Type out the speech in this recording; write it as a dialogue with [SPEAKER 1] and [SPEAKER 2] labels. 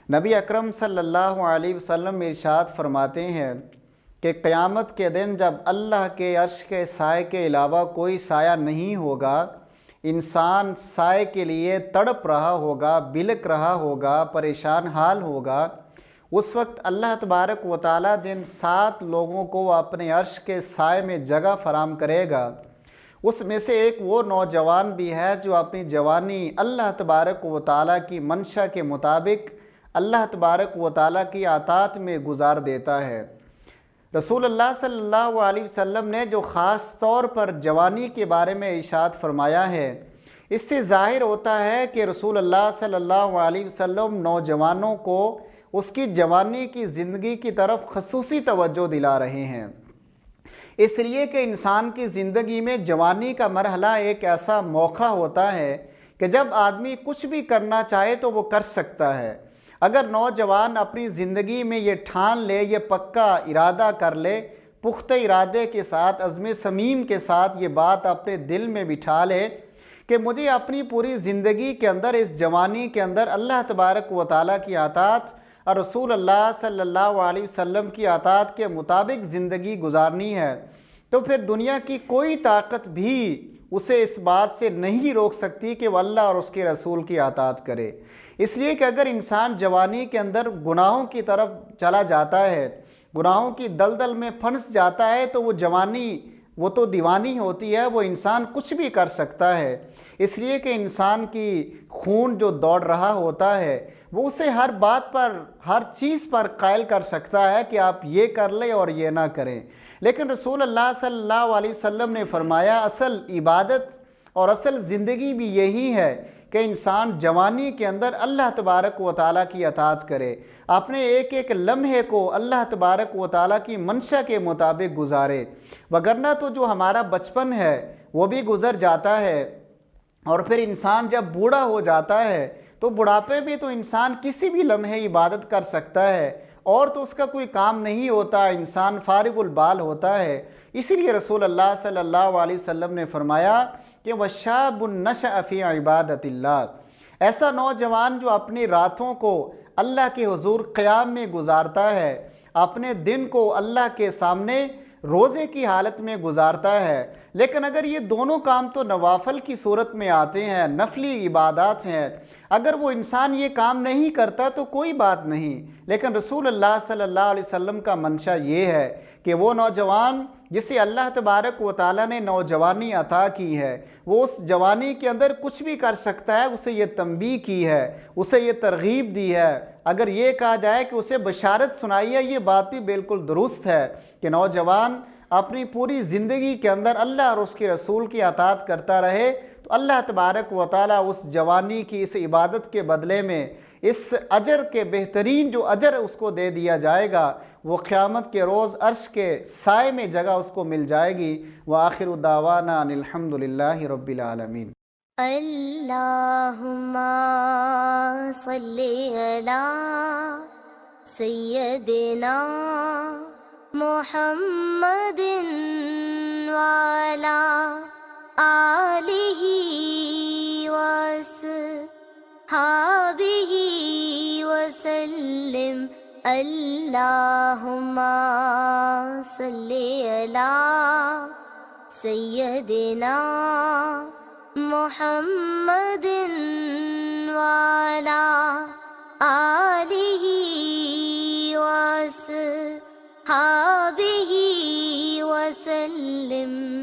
[SPEAKER 1] نبی اکرم صلی اللہ علیہ وسلم ارشاد فرماتے ہیں کہ قیامت کے دن جب اللہ کے عرش کے سائے کے علاوہ کوئی سایہ نہیں ہوگا، انسان سائے کے لیے تڑپ رہا ہوگا، بلک رہا ہوگا، پریشان حال ہوگا، اس وقت اللہ تبارک و تعالیٰ جن 7 لوگوں کو اپنے عرش کے سائے میں جگہ فراہم کرے گا، اس میں سے ایک وہ نوجوان بھی ہے جو اپنی جوانی اللہ تبارک و تعالیٰ کی منشا کے مطابق اللہ تبارک و تعالیٰ کی اطاعت میں گزار دیتا ہے۔ رسول اللہ صلی اللہ علیہ وسلم نے جو خاص طور پر جوانی کے بارے میں ارشاد فرمایا ہے، اس سے ظاہر ہوتا ہے کہ رسول اللہ صلی اللہ علیہ وسلم نوجوانوں کو اس کی جوانی کی زندگی کی طرف خصوصی توجہ دلا رہے ہیں، اس لیے کہ انسان کی زندگی میں جوانی کا مرحلہ ایک ایسا موقع ہوتا ہے کہ جب آدمی کچھ بھی کرنا چاہے تو وہ کر سکتا ہے۔ اگر نوجوان اپنی زندگی میں یہ ٹھان لے، یہ پکا ارادہ کر لے، پختہ ارادے کے ساتھ، عزم صمیم کے ساتھ یہ بات اپنے دل میں بٹھا لے کہ مجھے اپنی پوری زندگی کے اندر، اس جوانی کے اندر اللہ تبارک و تعالیٰ کی اطاعت اور رسول اللہ صلی اللہ علیہ وسلم کی اطاعت کے مطابق زندگی گزارنی ہے، تو پھر دنیا کی کوئی طاقت بھی اسے اس بات سے نہیں روک سکتی کہ وہ اللہ اور اس کے رسول کی اطاعت کرے۔ اس لیے کہ اگر انسان جوانی کے اندر گناہوں کی طرف چلا جاتا ہے، گناہوں کی دلدل میں پھنس جاتا ہے، تو وہ جوانی وہ تو دیوانی ہوتی ہے، وہ انسان کچھ بھی کر سکتا ہے، اس لیے کہ انسان کی خون جو دوڑ رہا ہوتا ہے وہ اسے ہر بات پر، ہر چیز پر قائل کر سکتا ہے کہ آپ یہ کر لیں اور یہ نہ کریں۔ لیکن رسول اللہ صلی اللہ علیہ وسلم نے فرمایا اصل عبادت اور اصل زندگی بھی یہی ہے کہ انسان جوانی کے اندر اللہ تبارک و تعالیٰ کی اطاعت کرے، اپنے ایک ایک لمحے کو اللہ تبارک و تعالیٰ کی منشا کے مطابق گزارے، وگرنہ تو جو ہمارا بچپن ہے وہ بھی گزر جاتا ہے، اور پھر انسان جب بوڑھا ہو جاتا ہے تو بڑھاپے میں تو انسان کسی بھی لمحے عبادت کر سکتا ہے، اور تو اس کا کوئی کام نہیں ہوتا، انسان فارغ البال ہوتا ہے۔ اسی لیے رسول اللہ صلی اللہ علیہ وسلم نے فرمایا کہ وَشَابٌ نَشَأَ فِي عِبَادَةِ اللَّهِ، ایسا نوجوان جو اپنی راتوں کو اللہ کے حضور قیام میں گزارتا ہے، اپنے دن کو اللہ کے سامنے روزے کی حالت میں گزارتا ہے، لیکن اگر یہ دونوں کام تو نوافل کی صورت میں آتے ہیں، نفلی عبادات ہیں، اگر وہ انسان یہ کام نہیں کرتا تو کوئی بات نہیں، لیکن رسول اللہ صلی اللہ علیہ وسلم کا منشا یہ ہے کہ وہ نوجوان جسے اللہ تبارک و تعالیٰ نے نوجوانی عطا کی ہے، وہ اس جوانی کے اندر کچھ بھی کر سکتا ہے، اسے یہ تنبیہ کی ہے، اسے یہ ترغیب دی ہے۔ اگر یہ کہا جائے کہ اسے بشارت سنائی ہے، یہ بات بھی بالکل درست ہے کہ نوجوان اپنی پوری زندگی کے اندر اللہ اور اس کے رسول کی اطاعت کرتا رہے، تو اللہ تبارک و تعالیٰ اس جوانی کی اس عبادت کے بدلے میں اس اجر کے بہترین جو اجر اس کو دے دیا جائے گا، وہ قیامت کے روز عرش کے سائے میں جگہ اس کو مل جائے گی۔ وآخر دعوانا ان الحمد للہ رب العالمین۔
[SPEAKER 2] اللہم صلی علی سیدنا محمد وعلی آلہ وصحبہ وسلم۔ اللہم صلی علی سیدنا محمد وعلی آلہ وصحبہ وسلم۔